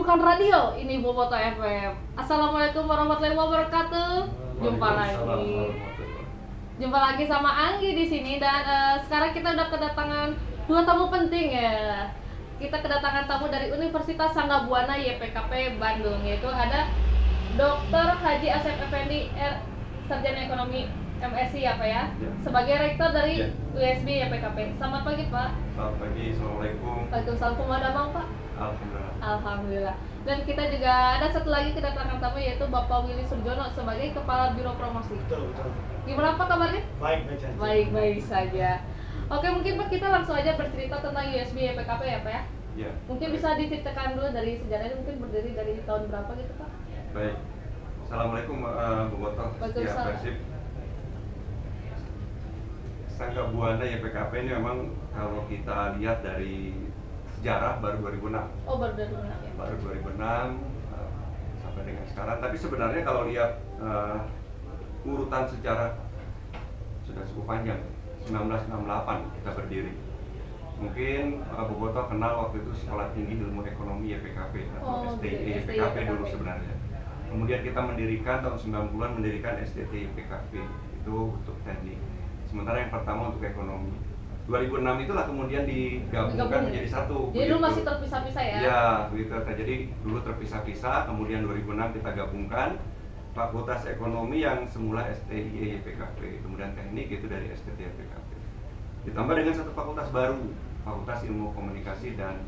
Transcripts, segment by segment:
bukan radio, ini Boboto FM. Assalamualaikum warahmatullahi wabarakatuh. Jumpa lagi sama Anggi di sini dan sekarang kita udah kedatangan dua tamu penting ya. Kita kedatangan tamu dari Universitas Sangga Buana YPKP Bandung, yaitu ada Dr. Haji Asep Effendi, Sarjana Ekonomi MSc ya Pak ya, sebagai rektor dari USB YPKP. Selamat pagi Pak. Selamat pagi, Assalamualaikum. Waalaikumsalam. Kumaha Bang Pak? Alhamdulillah. Alhamdulillah. Dan kita juga ada satu lagi kedatangan tamu, yaitu Bapak Willy Surjono sebagai Kepala Biro Promosi. Betul. Gimana Pak kabarnya? Baik saja. Oke, mungkin Pak kita langsung aja bercerita tentang USB YPKP ya Pak ya? Ya. Mungkin bisa diceritakan dulu dari sejarahnya, mungkin berdiri dari tahun berapa gitu Pak? Baik. Assalamualaikum Bobotoh, setia Persib. Sangga Buana YPKP ini memang kalau kita lihat dari sejarah baru 2006. Oh, baru 2006 ya? Baru 2006 sampai dengan sekarang. Tapi sebenarnya kalau lihat urutan sejarah sudah cukup panjang. 1968 kita berdiri. Mungkin Bobotoh kenal waktu itu Sekolah Tinggi Ilmu Ekonomi YPKP atau STI YPKP dulu sebenarnya. Kemudian kita mendirikan tahun 90-an mendirikan STT YPKP itu untuk teknik. Sementara yang pertama untuk ekonomi. 2006 itulah kemudian digabungkan menjadi satu. Jadi dulu masih terpisah-pisah ya? Ya, begitu. Jadi dulu terpisah-pisah, kemudian 2006 kita gabungkan Fakultas Ekonomi yang semula STI YPKP, kemudian teknik itu dari STT YPKP. Ditambah dengan satu fakultas baru, Fakultas Ilmu Komunikasi dan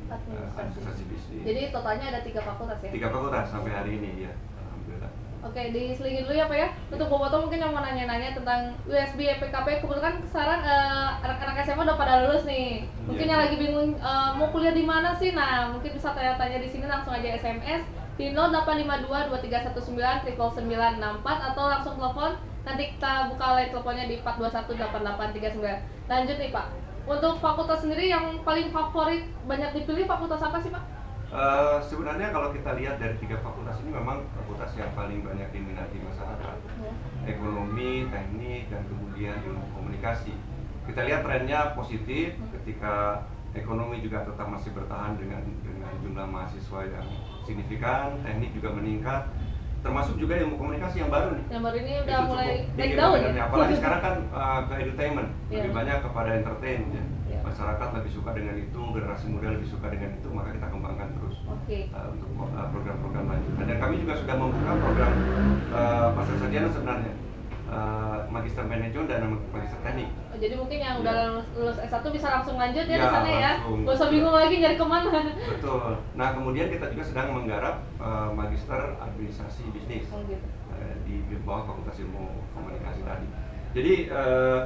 Administrasi Bisnis. Jadi totalnya ada 3 fakultas ya? 3 fakultas sampai hari ini ya. Alhamdulillah. Oke, diselingin dulu ya Pak ya. Untuk Bobotoh mungkin yang mau nanya-nanya tentang USB YPKP, kebetulan sekarang anak-anak SMA udah pada lulus nih. Mungkin yang lagi bingung mau kuliah di mana sih? Nah, mungkin bisa tanya-tanya di sini, langsung aja SMS di 0852-2319-99964 atau langsung telepon. Nanti kita buka line teleponnya di 421-8839. Lanjut nih Pak. Untuk fakultas sendiri yang paling favorit banyak dipilih fakultas apa sih Pak? Sebenarnya kalau kita lihat dari 3 fakultas ini memang fakultas yang paling banyak diminati masyarakat. Ekonomi, teknik, dan kemudian ilmu komunikasi. Kita lihat trennya positif ketika ekonomi juga tetap masih bertahan dengan jumlah mahasiswa yang signifikan, teknik juga meningkat, termasuk juga ilmu komunikasi yang baru nih. Yang baru ini udah mulai naik daun ya? Apalagi sekarang kan ke entertainment, lebih banyak kepada entertain ya. Masyarakat lebih suka dengan itu, generasi muda lebih suka dengan itu, maka kita kembangkan terus untuk program-program lanjutan. Dan kami juga sudah membuka program pasca sarjana sebenarnya, Magister Manajemen dan Magister Teknik. Jadi mungkin yang udah lulus S1 bisa langsung lanjut ya di sana ya? Langsung. Gak usah bingung lagi nyari kemana. Betul. Nah kemudian kita juga sedang menggarap Magister Administrasi Bisnis di bawah Fakultas Ilmu Komunikasi tadi. Jadi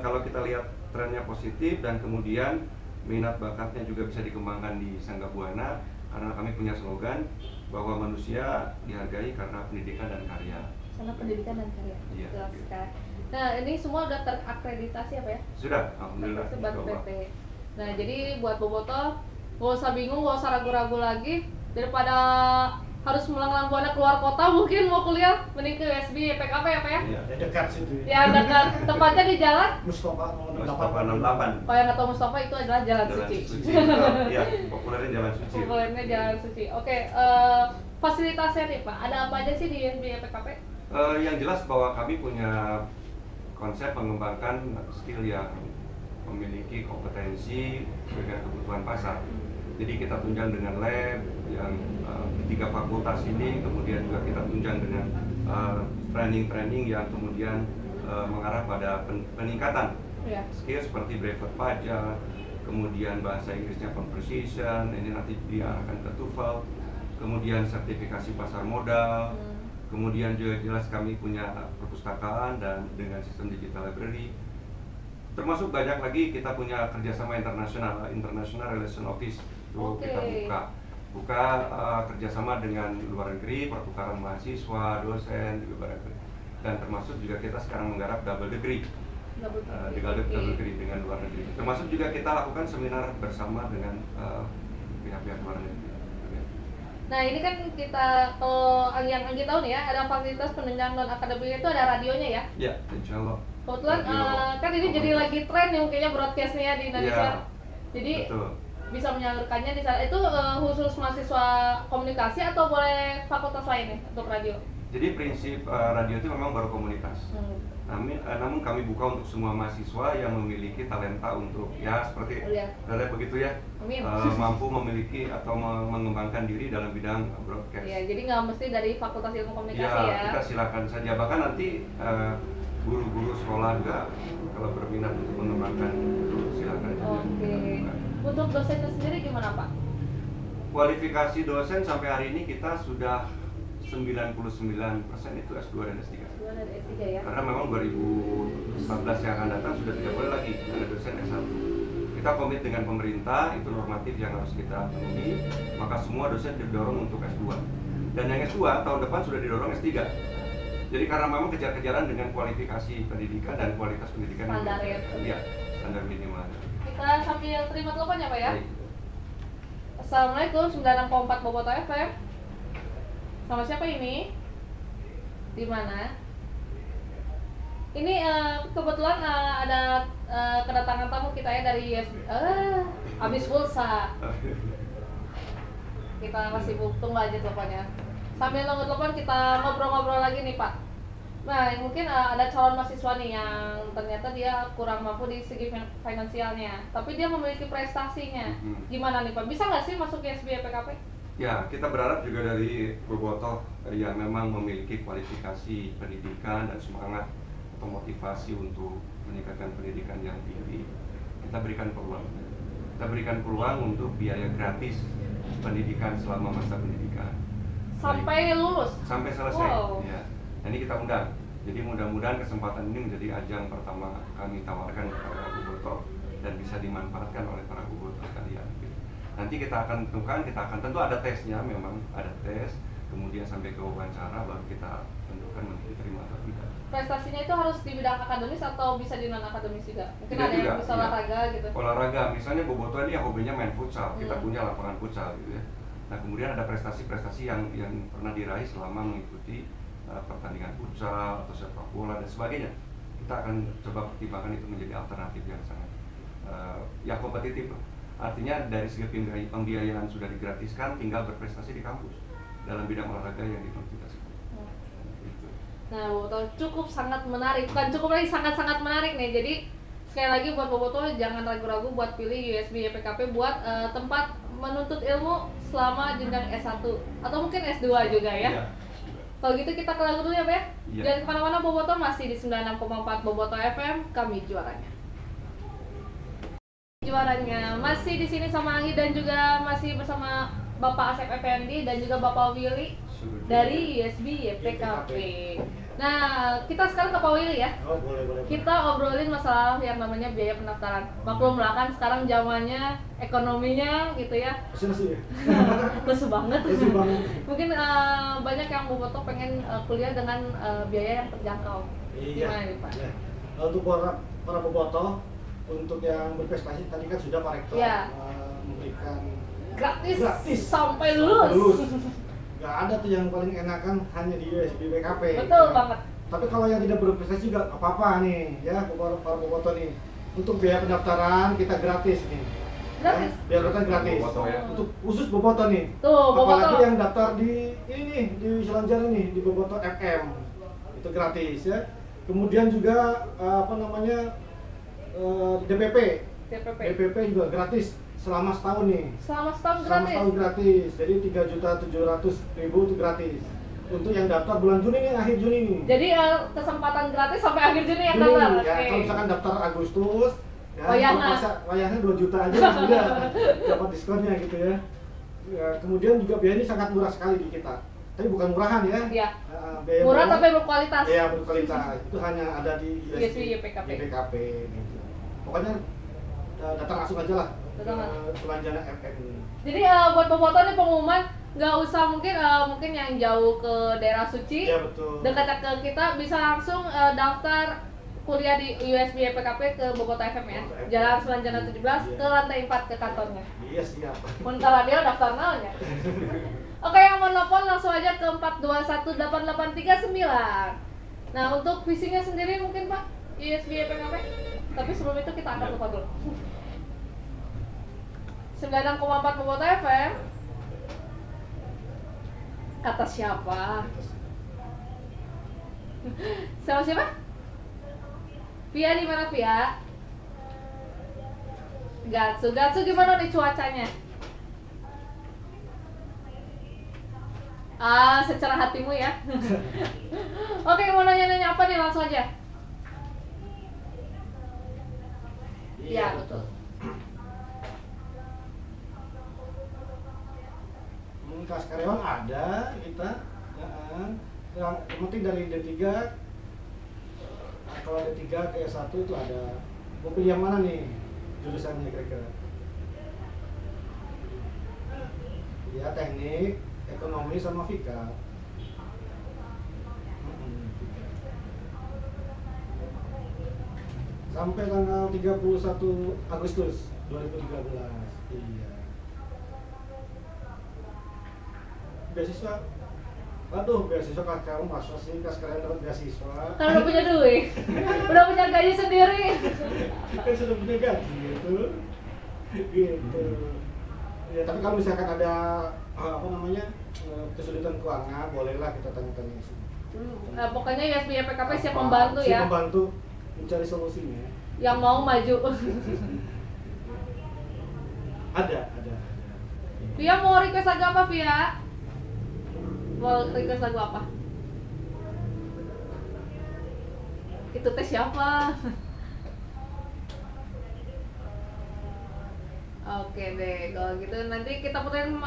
kalau kita lihat trennya positif dan kemudian minat bakatnya juga bisa dikembangkan di Sangga Buana karena kami punya slogan bahwa manusia dihargai karena pendidikan dan karya. Karena pendidikan dan karya. Iya. Nah ini semua udah terakreditasi apa ya? Sudah, alhamdulillah. Nah jadi buat Bobotoh gak usah bingung, gak usah ragu-ragu lagi, daripada harus melanglang buana keluar kota mungkin mau kuliah, mending ke USB YPKP ya Pak ya? Iya, dekat situ. Ya dekat, tepatnya di jalan Mustafa 68. Kalau yang nggak tahu Mustafa itu adalah Jalan Suci. Iya, populernya Jalan Suci. Populernya Jalan Suci. Oke, fasilitasnya nih Pak, ada apa aja sih di USB YPKP? Yang jelas bahwa kami punya konsep mengembangkan skill yang memiliki kompetensi dengan kebutuhan pasar. Jadi kita tunjang dengan lab yang di 3 fakultas ini, kemudian juga kita tunjang dengan training-training yang kemudian mengarah pada peningkatan skill seperti brevet pajak, kemudian bahasa Inggrisnya conversation, ini nanti diarahkan ke TOEFL, kemudian sertifikasi pasar modal, kemudian juga jelas kami punya perpustakaan dan dengan sistem digital library. Termasuk banyak lagi kita punya kerjasama internasional, International Relation Office. Kita buka kerjasama dengan luar negeri, pertukaran mahasiswa, dosen, dan termasuk juga kita sekarang menggarap double degree dengan luar negeri. Termasuk juga kita lakukan seminar bersama dengan pihak-pihak luar negeri. Nah ini kan kita, kalau yang Anggi tahu nih ya, ada fasilitas penunjang non akademik itu ada radionya ya? Ya, insya Allah. Kebetulan kan ini jadi lagi tren nih mungkinnya broadcastnya di Indonesia. Ya, jadi betul. bisa menyalurkannya di sana. Itu khusus mahasiswa komunikasi atau boleh fakultas lain nih untuk radio? Jadi prinsip radio itu memang baru komunitas. Namun kami buka untuk semua mahasiswa yang memiliki talenta untuk ya seperti begitu ya. Amin. Mampu memiliki atau mengembangkan diri dalam bidang broadcast. Ya, jadi nggak mesti dari Fakultas Ilmu Komunikasi ya. Kita silakan saja. Bahkan nanti guru-guru sekolah juga kalau berminat untuk mengembangkan itu silakan. Oke. Untuk dosennya sendiri gimana Pak? Kualifikasi dosen sampai hari ini kita sudah 99% itu S2 dan S3. S2 dan S3 ya. Karena memang 2014 yang akan datang sudah tidak boleh lagi ada dosen S1. Kita komit dengan pemerintah, itu normatif yang harus kita penuhi, maka semua dosen didorong untuk S2. Dan yang S2 tahun depan sudah didorong S3. Jadi karena memang kejar-kejaran dengan kualifikasi pendidikan dan kualitas pendidikan standar ya. Iya, standar minimal. Kita sambil terima telepon ya Pak ya. Baik. Assalamualaikum 964 Boboto FM. Sama siapa ini? Di mana? Ini kebetulan ada kedatangan tamu kita ya dari habis pulsa. Kita masih tunggu aja teleponnya. Sambil nunggu telepon kita ngobrol-ngobrol lagi nih Pak. Nah mungkin ada calon mahasiswa nih yang ternyata dia kurang mampu di segi finansialnya, tapi dia memiliki prestasinya. Gimana nih Pak? Bisa nggak sih masuk ke SBY PKP? Ya, kita berharap juga dari Bobotoh yang memang memiliki kualifikasi pendidikan dan semangat atau motivasi untuk meningkatkan pendidikan yang tinggi. Kita berikan peluang. Kita berikan peluang untuk biaya gratis pendidikan selama masa pendidikan. Sampai lulus? Sampai selesai. Wow. Ya. Ini kita undang. Jadi mudah-mudahan kesempatan ini menjadi ajang pertama kami tawarkan kepada Bobotoh dan bisa dimanfaatkan oleh para Bobotoh sekalian. Nanti kita akan tentukan, tentu ada tesnya, memang ada tes, kemudian sampai ke wawancara baru kita tentukan diterima atau tidak. Prestasinya itu harus di bidang akademis atau bisa di non akademis juga? Mungkin Tidak ada juga, yang bisa olahraga gitu. Olahraga, misalnya Bobotoh ini hobinya main futsal, kita punya lapangan futsal gitu ya. Nah kemudian ada prestasi-prestasi yang pernah diraih selama mengikuti pertandingan futsal atau sepak bola dan sebagainya. Kita akan coba pertimbangkan itu menjadi alternatif yang sangat ya kompetitif. Artinya dari segi pembiayaan sudah digratiskan, tinggal berprestasi di kampus dalam bidang olahraga yang dikonsultasikan. Nah, Bobotoh cukup sangat menarik, bukan cukup lagi sangat-sangat menarik nih. Jadi sekali lagi buat Bobotoh jangan ragu-ragu buat pilih USB YPKP buat tempat menuntut ilmu selama jenjang S1 atau mungkin S2 juga ya. Iya. Kalau gitu kita ke lagu dulu ya Pak ya. Iya. Jangan kemana-mana, Bobotoh masih di 96,4 Bobotoh FM, kami juaranya. Juaranya masih di sini sama Anggi dan juga masih bersama Bapak Asep Effendi dan juga Bapak Willy dari ISB YPKP. Nah, kita sekarang ke Pak Willy ya. Oh, boleh. Kita obrolin masalah yang namanya biaya pendaftaran. Maklum lah kan sekarang zamannya ekonominya gitu ya. Masih ya. Lesu banget. Banget. Mungkin banyak yang Bobotoh pengen kuliah dengan biaya yang terjangkau. Iya. Gimana nih Pak? Iya. Untuk para Bobotoh, untuk yang berprestasi tadi kan sudah Pak Rektor memberikan gratis sampai lulus. Gak ada tuh yang paling enakan hanya di USB PKP. Betul banget. Tapi kalau yang tidak berprestasi juga apa-apa nih ya para Bobotoh nih. Untuk biaya pendaftaran kita gratis nih. Gratis. Biaya pendaftaran gratis. Bobotoh ya. Untuk khusus Bobotoh nih. Tuh, Bobotoh. Apalagi yang daftar di ini nih, di Selanjara nih, di Bobotoh FM. Itu gratis ya. Kemudian juga DPP juga gratis selama setahun nih. Selama setahun Selama gratis. setahun gratis. Jadi 3.700.000 itu gratis. Untuk yang daftar bulan Juni nih, akhir Juni nih. Jadi kesempatan gratis sampai akhir Juni yang Juni, daftar. ya, Oke. kalau misalkan daftar Agustus, ya, Wayangnya. wayangnya 2 juta aja sudah dapat diskonnya gitu ya. Ya. Kemudian juga biayanya sangat murah sekali di kita. Tapi bukan murahan ya. Iya. Biaya Murah tapi berkualitas. Iya, berkualitas. Itu hanya ada di ISB YPKP. gitu. Pokoknya datang langsung aja lah Datang ke Selanjana FM ini. Jadi buat Bobotoh nih pengumuman nggak usah mungkin yang jauh ke daerah suci, Iya, betul. dekat ke kita bisa langsung daftar kuliah di USB YPKP ke Bobotoh FM ya. Bobotoh FM. Jalan Selanjana 17 Iya. ke lantai 4 ke kantornya. Iya, siap. Muntar radio daftar naonnya. Oke, yang mau nelfon langsung aja ke 4218839. Nah, untuk visinya sendiri mungkin Pak USB YPKP. Tapi sebelum itu kita angkat telepon dulu. 96,4 Bobot FM. Kata siapa? Sama siapa? Via di mana Via? Gatsu gimana nih cuacanya? Secara hatimu ya. Oke, mau nanya-nanya apa nih, langsung aja. Iya, betul. Kelas karyawan ada kita, yang penting dari D3, kalau D3 ke S1 itu ada. Mau pilih yang mana nih jurusannya kira-kira? Ya, teknik, ekonomi sama FIKA. Sampai tanggal 31 Agustus 2013. Iya. Beasiswa. Waduh, beasiswa kamu masa sih kalian dapat beasiswa? Kalau udah punya duit, udah punya gaji sendiri. Kan sudah punya gaji gitu. Gitu. Ya, tapi kalau misalkan ada kesulitan keuangan, bolehlah kita tanya-tanya sih. Pokoknya YSBI PKP siap membantu ya. Siap membantu mencari solusinya. Yang mau maju. Ada. Via mau request lagu apa Via? Mau request lagu apa? Itu tes siapa? Oke deh, kalau gitu nanti kita puterin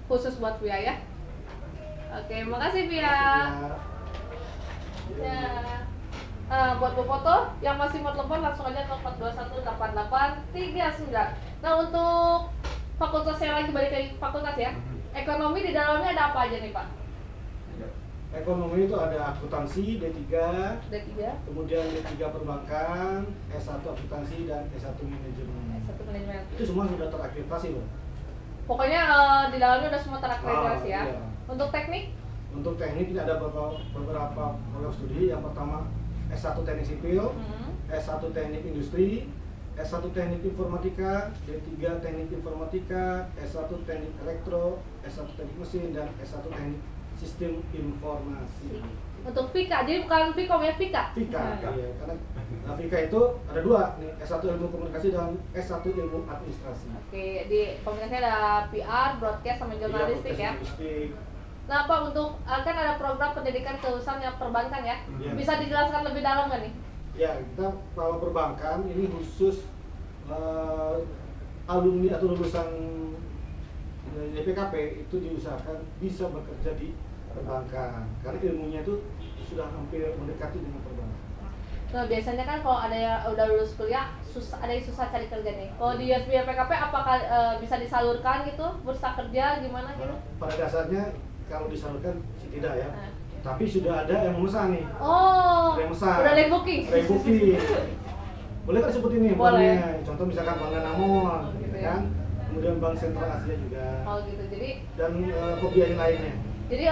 khusus buat Via ya. Oke, makasih Via. Ya. Buat foto yang masih mau telepon langsung aja ke 4218839. Nah, untuk fakultas yang lagi balik ke fakultas ya. Ekonomi di dalamnya ada apa aja nih, Pak? Ekonomi itu ada akuntansi D3, D3, kemudian D3 perbankan, S1 akuntansi dan S1 manajemen. S1 manajemen. Itu semua sudah terakreditasi loh. Pokoknya di dalamnya udah semua terakreditasi ya. Iya. Untuk teknik? Untuk teknik ini ada beberapa program studi. Yang pertama S1 teknik sipil, S1 teknik industri, S1 teknik informatika, D3 teknik informatika, S1 teknik elektro, S1 teknik mesin, dan S1 teknik sistem informasi. Untuk FIKA, jadi bukan Vkom ya, FIKA? FIKA, iya, karena FIKA itu ada dua nih, S1 ilmu komunikasi dan S1 ilmu administrasi. Oke, di komunikasi ada PR, broadcast, sama jurnalistik ya? Nah Pak, untuk kan ada program pendidikan kelulusan yang perbankan ya? Iya. Bisa dijelaskan lebih dalam nggak nih? Ya, kita kalau perbankan ini khusus alumni atau lulusan YPKP itu diusahakan bisa bekerja di perbankan karena ilmunya itu sudah hampir mendekati dengan perbankan. Nah biasanya kan kalau ada yang udah lulus kuliah ada yang susah cari kerja nih. Kalau di YSBI PKP apakah bisa disalurkan gitu bursa kerja gimana gitu? Pada dasarnya kalau disalurkan sih tidak ya. Tapi sudah ada yang memesan nih. Oh. Ada yang memesan. Udah ada yang booking. Ada yang booking. Boleh kan sebut ini? Boleh. Contoh misalkan Bank Danamon, gitu kan? Kemudian Bank Sentral Asia juga. Oh gitu. Jadi dan pembiayaan lainnya. Jadi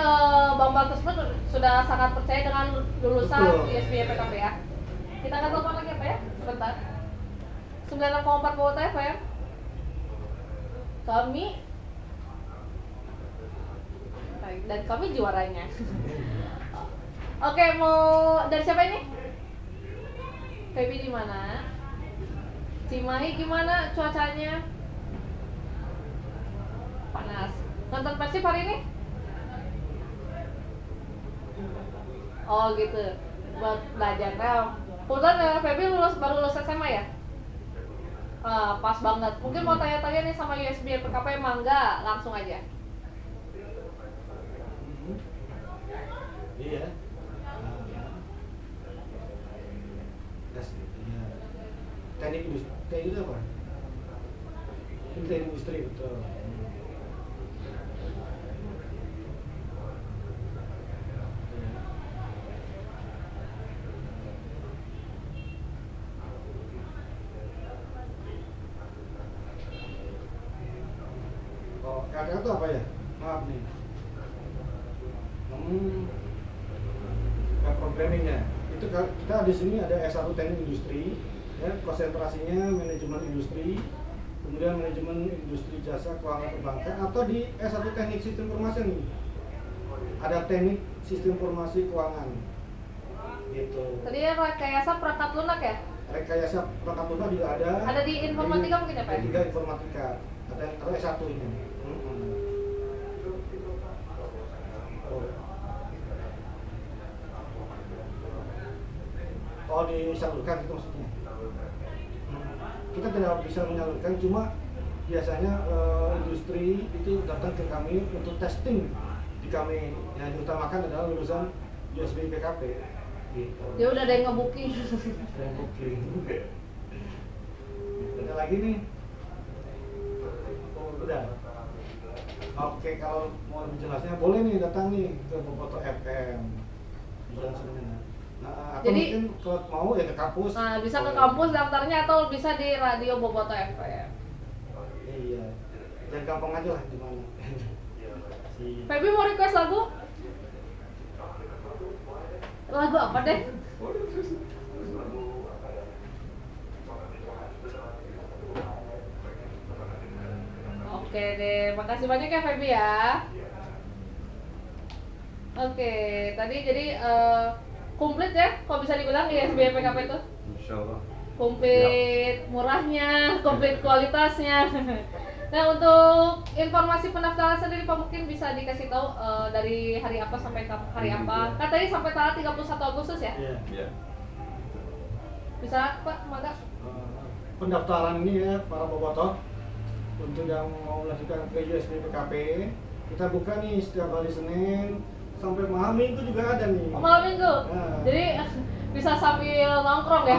bank-bank tersebut sudah sangat percaya dengan lulusan YSBI PKP ya. Kita akan telepon lagi apa ya? Sebentar. 96,4 Bogor FM. Kami dan kami juaranya. Oke, mau dari siapa ini? Feby di mana? Cimahi gimana cuacanya? Panas. Nonton Persib hari ini? Oh gitu. Buat belajar. Nah, kebetulan Feby baru lulus SMA ya? Pas banget. Mungkin mau tanya-tanya nih sama YSBI PKP Mangga, langsung aja. Iya. Teknik industri. Teknik itu apa? Teknik industri betul. Oh, kakak itu apa ya? Maaf nih. Programming ya. Itu kita di sini ada S1 teknik industri, ya, konsentrasinya manajemen industri. kemudian manajemen industri jasa keuangan perbankan, atau di S1 teknik sistem informasi nih. Ada teknik sistem informasi keuangan. Gitu. Tadi ya rekayasa perangkat lunak ya? Rekayasa perangkat lunak juga ada. Ada di informatika mungkin ya, Pak? Tiga informatika. Ada S1 ini. Oh, disalurkan itu maksudnya. Kita tidak bisa menyalurkan, cuma biasanya industri itu datang ke kami untuk testing di kami. Yang diutamakan adalah lulusan USB PKP. Gitu. Ya udah ada yang nge-booking. Ada lagi nih. Oh, udah. Oke, kalau mau lebih jelasnya boleh nih datang nih ke Boboto FM di Jalan Sudirman. Nah, atau Jadi, mungkin kalau mau ya ke kampus. Nah, bisa ke kampus daftarnya atau bisa di radio Boboto FM. Iya. Jangan gampang aja lah di mana. Feby mau request lagu? Lagu apa deh? Oke deh, makasih banyak ya Feby ya. Oke, tadi jadi komplit ya, kalau bisa dibilang ISB PKP itu. Insya Allah. Komplit murahnya, komplit kualitasnya. Nah, untuk informasi pendaftaran sendiri Pak mungkin bisa dikasih tahu dari hari apa sampai hari apa? Kan tadi sampai tanggal 31 Agustus ya? Iya. Bisa Pak, mangga. Pendaftaran ini ya para bobotoh untuk yang mau melanjutkan ke USB PKP, kita buka nih setiap hari Senin sampai malam Minggu juga ada nih. Oh, malam Minggu. Nah. Jadi bisa sambil nongkrong ya.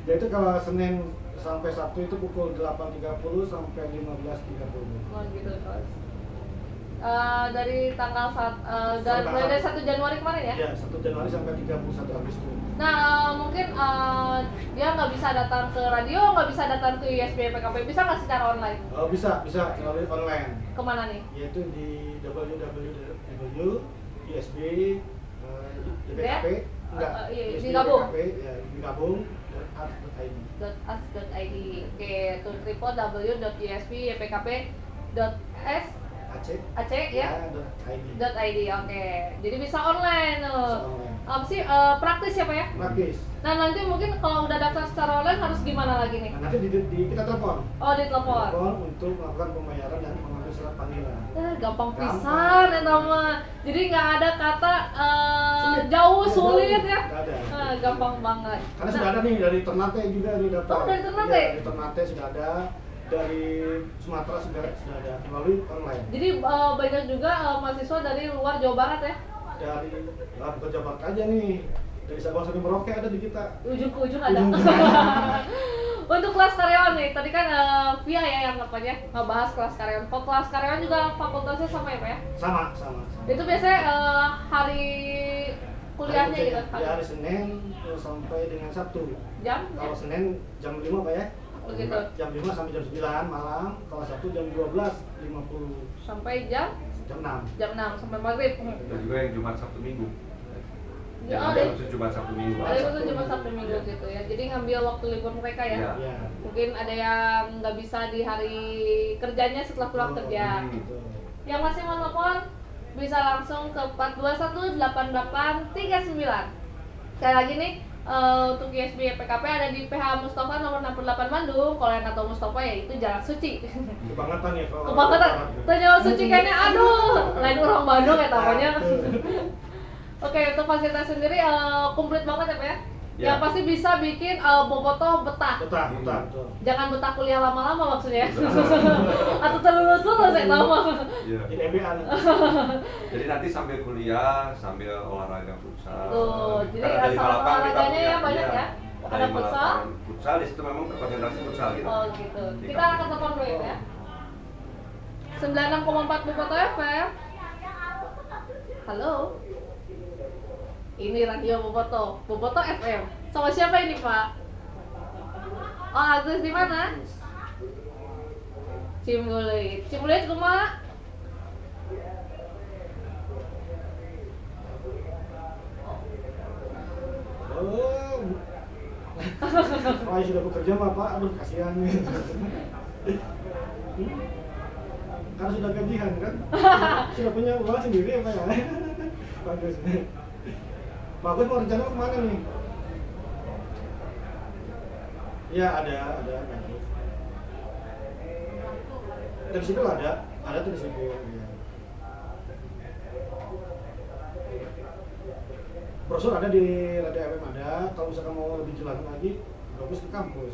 Jadi kalau Senin sampai Sabtu itu pukul 8.30 sampai 15.30. Oh gitu Mas. Dari tanggal mulai dari 1 Januari kemarin ya? Ya, 1 Januari sampai 31 Agustus. Nah, mungkin dia nggak bisa datang ke radio, nggak bisa datang ke ISB PKP, bisa nggak secara online? Oh, bisa melalui online. Kemana nih? Yaitu di www.isb.pkp digabung. digabung.art.id. .as.id. Oke, itu www.isb.pkp.s Aceh ya? .id. Oke. Jadi bisa online tuh. Apa sih praktis ya Pak ya? Praktis. Nah, nanti mungkin kalau udah daftar secara online harus gimana lagi nih? Nah, nanti kita telepon. Oh, ditelepon. Telepon untuk melakukan pembayaran dan mengambil surat panggilan. Gampang pisan ya nama. Jadi nggak ada kata jauh sulit ya. Nggak ada. Gampang banget. Karena sudah ada nih dari Ternate juga nih daftar. Oh, dari Ternate? Iya, dari Ternate sudah ada. Dari Sumatera sudah ada melalui online. Jadi banyak juga mahasiswa dari luar Jawa Barat ya? Dari bukan Jawa Barat aja nih. Dari Sabang sampai Merauke ada di kita. Ujung ke ujung ada. Untuk kelas karyawan nih, tadi kan Via ya yang ngebahas kelas karyawan. Kalau kelas karyawan juga fakultasnya sama ya Pak ya? Sama. Itu biasanya hari kuliahnya gitu? Ya, hari Senin sampai dengan Sabtu. Jam? Kalau Senin jam 5 Pak ya? Begitu. Jam 5 sampai jam 9 malam. Kalau Sabtu jam 12.50 sampai jam 6. Jam 6 sampai maghrib. Dan juga yang Jumat Sabtu Minggu. Ya, Ada khusus Jumat Sabtu Minggu. Ada khusus Jumat Sabtu Minggu gitu ya. Jadi ngambil waktu libur mereka ya. Iya. Mungkin ada yang nggak bisa di hari kerjanya setelah pulang kerja. Yang masih mau telepon bisa langsung ke 4218839. Sekali lagi nih untuk ISB PKP ada di PH Mustafa nomor 68 Bandung. Kalau yang nggak tahu Mustafa ya itu Jalan Suci. Kebangetan ya kalau. Kebangetan. Jalan Suci kayaknya aduh, lain orang Bandung ya tahunya. Oke, untuk fasilitas sendiri komplit banget ya Pak ya? Ya. Yang pasti bisa bikin bobotoh betah. Betah. Jangan betah kuliah lama-lama maksudnya. Atau terlulus ya lama. Iya. Jadi MBA. Jadi nanti sambil kuliah, sambil olahraga futsal. Tuh, jadi Karena dari asal Malapang kita olahraganya punya, ya banyak iya, ya? Ada dari futsal? Malapang. Futsal di situ memang konsentrasi futsal gitu. Oh gitu. Di Kita kampus. akan telepon dulu ya. 96,4 Bobotoh FM. Halo. Ini radio Bobotoh FM. Sama siapa ini Pak? Oh, Agus di mana? Cimbuluit kumaha? Oh, sudah bekerja Pak, aduh kasihan. Karena sudah gajian kan, sudah punya uang sendiri apa ya? Bagus. Bagus, mau rencana kemana nih? Ya ada. Dari sipil ada tuh di sipil. Ya. Brosur ada di Radio FM ada. Kalau misalkan mau lebih jelas lagi, bagus ke kampus.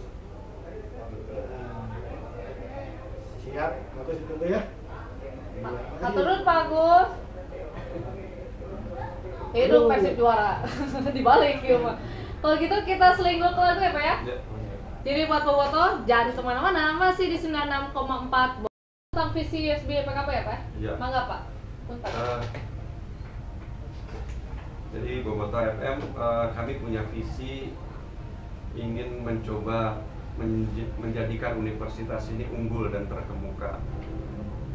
Siap, bagus ditunggu ya. Turun Pak Agus. Hidup Persib juara. Dibalik ya Pak. Kalau gitu kita selingkuh ke lagu ya Pak ya? Jadi buat bobotoh jangan kemana-mana, masih di 96,4 tentang visi USB PKP ya Pak? Iya. Mangga Pak. Punten. Jadi Bobotoh FM kami punya visi ingin mencoba menjadikan universitas ini unggul dan terkemuka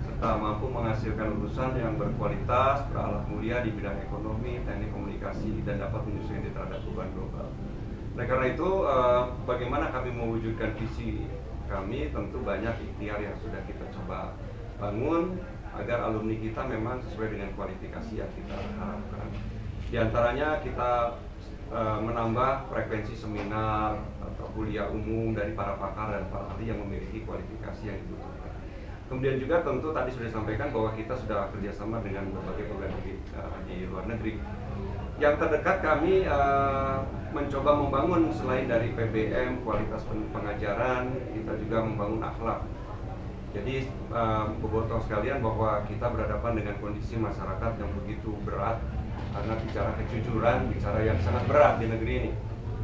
serta mampu menghasilkan lulusan yang berkualitas, berakhlak mulia di bidang ekonomi, teknik komunikasi, dan dapat menyesuaikan terhadap perubahan global. Oleh karena itu, bagaimana kami mewujudkan visi kami, tentu banyak ikhtiar yang sudah kita coba bangun agar alumni kita memang sesuai dengan kualifikasi yang kita harapkan. Di antaranya kita menambah frekuensi seminar atau kuliah umum dari para pakar dan para ahli yang memiliki kualifikasi yang dibutuhkan. Kemudian juga tentu tadi sudah disampaikan bahwa kita sudah kerjasama dengan berbagai program di luar negeri. Yang terdekat kami mencoba membangun selain dari PBM, kualitas pengajaran, kita juga membangun akhlak. Jadi bobotoh sekalian bahwa kita berhadapan dengan kondisi masyarakat yang begitu berat karena bicara kejujuran, bicara yang sangat berat di negeri ini.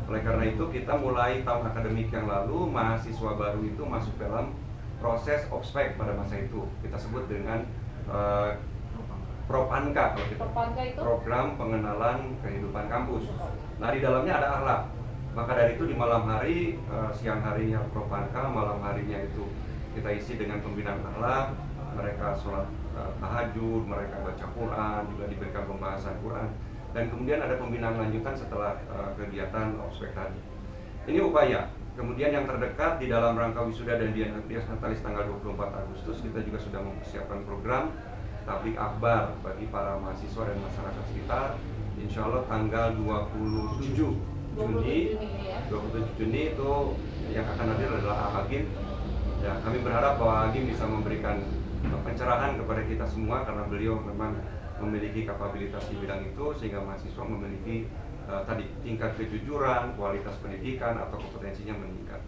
Oleh karena itu kita mulai tahun akademik yang lalu, mahasiswa baru itu masuk dalam proses ospek pada masa itu. Kita sebut dengan Propanka, kalau kita program pengenalan kehidupan kampus. Nah di dalamnya ada akhlak. Maka dari itu di malam hari, siang harinya Propanka, malam harinya itu kita isi dengan pembinaan akhlak. Mereka sholat tahajud, mereka baca Quran, juga diberikan pembahasan Quran. Dan kemudian ada pembinaan lanjutan setelah kegiatan ospek tadi. Ini upaya. Kemudian yang terdekat di dalam rangka wisuda dan dias natalis tanggal 24 Agustus kita juga sudah mempersiapkan program tablik akbar bagi para mahasiswa dan masyarakat sekitar. Insya Allah tanggal 27 Juni itu yang akan hadir adalah Agim. Ya, kami berharap bahwa Agim bisa memberikan pencerahan kepada kita semua karena beliau memang memiliki kapabilitas di bidang itu sehingga mahasiswa memiliki tadi tingkat kejujuran, kualitas pendidikan atau kompetensinya meningkat.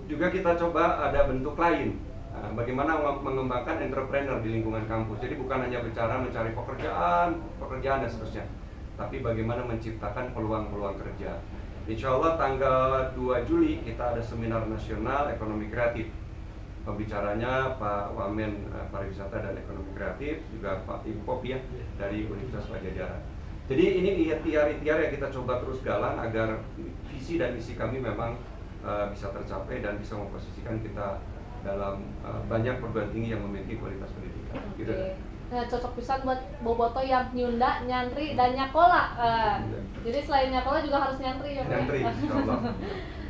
Juga kita coba ada bentuk lain, bagaimana mengembangkan entrepreneur di lingkungan kampus. Jadi bukan hanya bicara mencari pekerjaan dan seterusnya, tapi bagaimana menciptakan peluang-peluang kerja. Insya Allah tanggal 2 Juli kita ada seminar nasional ekonomi kreatif. Pembicaranya Pak Wamen Pariwisata dan Ekonomi Kreatif, juga Pak Impop ya dari Universitas Pajajaran. Jadi ini ikhtiar-ikhtiar yang kita coba terus galang agar visi dan misi kami memang bisa tercapai dan bisa memposisikan kita dalam banyak perguruan tinggi yang memiliki kualitas pendidikan. Gitu. Nah, cocok pisan buat bobotoh yang nyunda, nyantri, dan nyakola. Jadi selain nyakola juga harus nyantri ya Pak? Nyantri, insyaallah.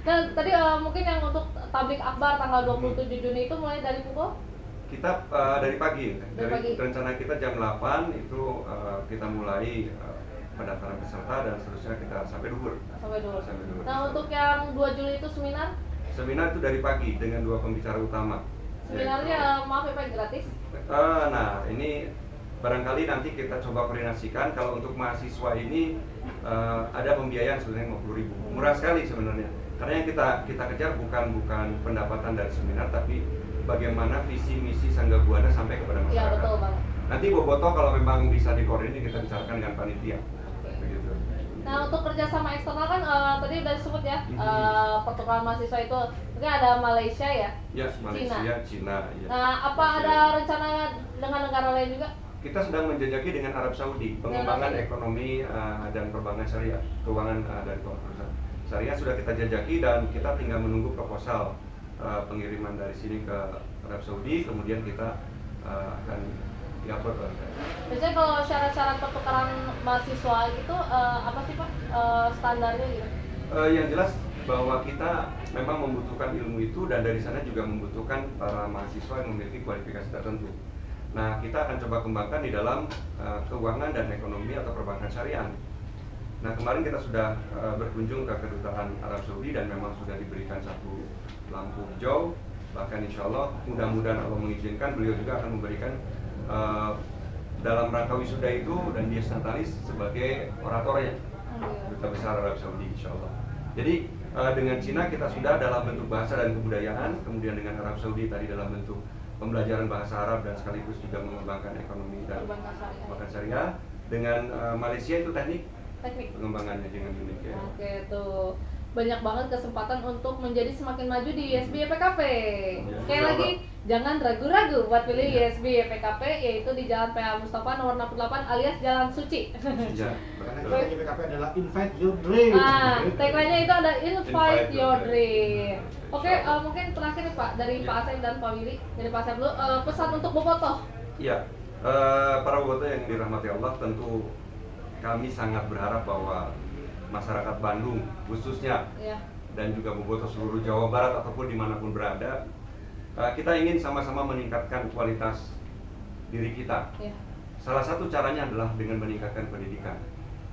Nah, tadi mungkin yang untuk tablik akbar tanggal 27 Juni itu mulai dari pukul? Kita dari pagi. Rencana kita jam 8 itu kita mulai pendaftaran peserta dan seterusnya kita sampai duhur. Sampai duhur. Nah, untuk yang 2 Juli itu seminar? Seminar itu dari pagi dengan 2 pembicara utama. Seminarnya maaf ya Pak, gratis? Nah, ini barangkali nanti kita coba koordinasikan. Kalau untuk mahasiswa ini ada pembiayaan sebenarnya 50.000. Murah sekali sebenarnya. Karena yang kita kejar bukan pendapatan dari seminar, tapi bagaimana visi misi Sangga Buana sampai kepada masyarakat. Iya betul Bang. Nanti bobotoh kalau memang bisa dikoordinir kita bicarakan dengan panitia. Begitu. Nah untuk kerjasama eksternal kan tadi udah disebut ya, pertukaran mahasiswa itu mungkin ada Malaysia ya? Ya, Malaysia, Cina. Ya. Nah apa ada rencana dengan negara lain juga? Kita sedang menjajaki dengan Arab Saudi pengembangan ekonomi dan perbankan syariah, keuangan dan perusahaan syariah sudah kita jajaki dan kita tinggal menunggu proposal pengiriman dari sini ke Arab Saudi, kemudian kita akan diupload. Biasanya kalau syarat-syarat pertukaran mahasiswa itu apa sih Pak standarnya gitu? Yang jelas bahwa kita memang membutuhkan ilmu itu, dan dari sana juga membutuhkan para mahasiswa yang memiliki kualifikasi tertentu. Nah, kita akan coba kembangkan di dalam keuangan dan ekonomi atau perbankan syariah. Nah, kemarin kita sudah berkunjung ke kedutaan Arab Saudi dan memang sudah diberikan satu lampu hijau. Bahkan insya Allah mudah-mudahan Allah mengizinkan, beliau juga akan memberikan dalam rangka wisuda itu, dan dia Natalis sebagai oratornya Duta Besar Arab Saudi insya Allah. Jadi dengan Cina kita sudah dalam bentuk bahasa dan kebudayaan, kemudian dengan Arab Saudi tadi dalam bentuk pembelajaran bahasa Arab dan sekaligus juga mengembangkan ekonomi dan perbankan syariah. Dengan Malaysia itu teknik pengembangannya dengan unik ya. Oke, tuh banyak banget kesempatan untuk menjadi semakin maju di ISB YPKP. Sekali lagi, jangan ragu-ragu buat pilih ISB YPKP, yaitu di Jalan PH Mustafa nomor 68 alias Jalan Suci. Karena YPKP adalah Invite Your Dream. Tagline-nya itu ada Invite Your Dream. Oke, mungkin terakhir nih Pak, dari Pak Asep dan Pak Willy, dari Pak Asep dulu, pesan untuk bobotoh. Iya, para bobotoh yang dirahmati Allah, tentu kami sangat berharap bahwa masyarakat Bandung khususnya dan juga bobotoh seluruh Jawa Barat ataupun dimanapun berada, kita ingin sama-sama meningkatkan kualitas diri kita. Salah satu caranya adalah dengan meningkatkan pendidikan,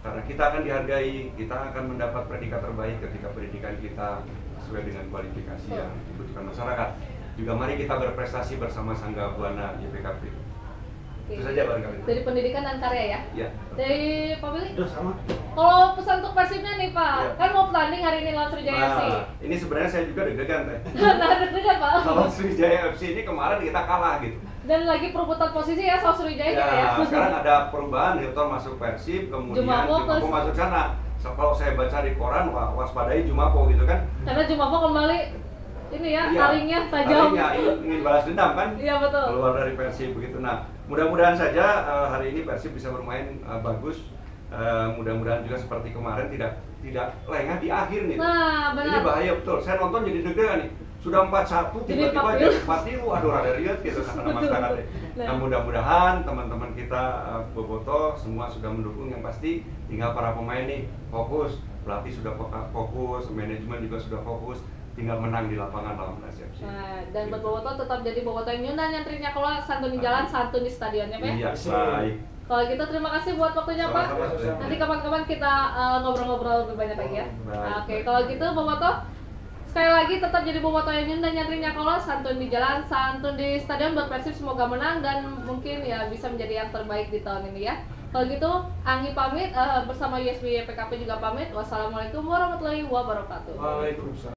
karena kita akan dihargai, kita akan mendapat predikat terbaik ketika pendidikan kita sesuai dengan kualifikasi yang dibutuhkan masyarakat. Juga mari kita berprestasi bersama Sangga Buana YPKP. Itu saja barangkali. Dari pendidikan dan karya ya? Iya. Dari Pak Willy? Udah sama. Kalau pesan untuk Persibnya nih Pak, kan mau pertanding hari ini lawan Sriwijaya FC. Ini sebenarnya saya juga deg-degan Teh. Nah, deg-degan Pak. Lawan Sriwijaya FC ini kemarin kita kalah gitu. Dan lagi perebutan posisi ya sama Sriwijaya kita ya. Sekarang ada perubahan, Hilton masuk Persib, kemudian Jumapo masuk sana. Kalau saya baca di koran, waspadai Jumapo gitu kan. Karena Jumapo kembali ini ya, taringnya tajam. Taringnya ingin balas dendam kan? Iya betul. Keluar dari Persib begitu. Nah, mudah-mudahan saja hari ini Persib bisa bermain bagus. Mudah-mudahan juga seperti kemarin tidak lengah di akhir nih. Nah, benar. Ini bahaya betul. Saya nonton jadi deg-degan nih. Sudah 4-1 tiba-tiba jadi 4-0. Aduh, rada riet gitu kata masyarakat. Nah, mudah-mudahan teman-teman kita bobotoh semua sudah mendukung. Yang pasti tinggal para pemain nih fokus, pelatih sudah fokus, manajemen juga sudah fokus. Tinggal menang di lapangan lawan Persib. Nah, dan buat bobotoh tetap jadi bobotoh yang nyundang, nyantrinya keluar, santun di jalan, santun di stadionnya Pak. Iya, baik. Kalau gitu terima kasih buat waktunya Pak. Nanti kapan-kapan kita ngobrol-ngobrol lebih banyak lagi ya. Oke, kalau gitu bobotoh sekali lagi tetap jadi bobotoh yang nyundang, nyantrinya keluar, santun di jalan, santun di stadion. Buat Persib semoga menang dan mungkin ya bisa menjadi yang terbaik di tahun ini ya. Kalau gitu, Anggi pamit, bersama ISB YPKP juga pamit. Wassalamualaikum warahmatullahi wabarakatuh. Waalaikumsalam.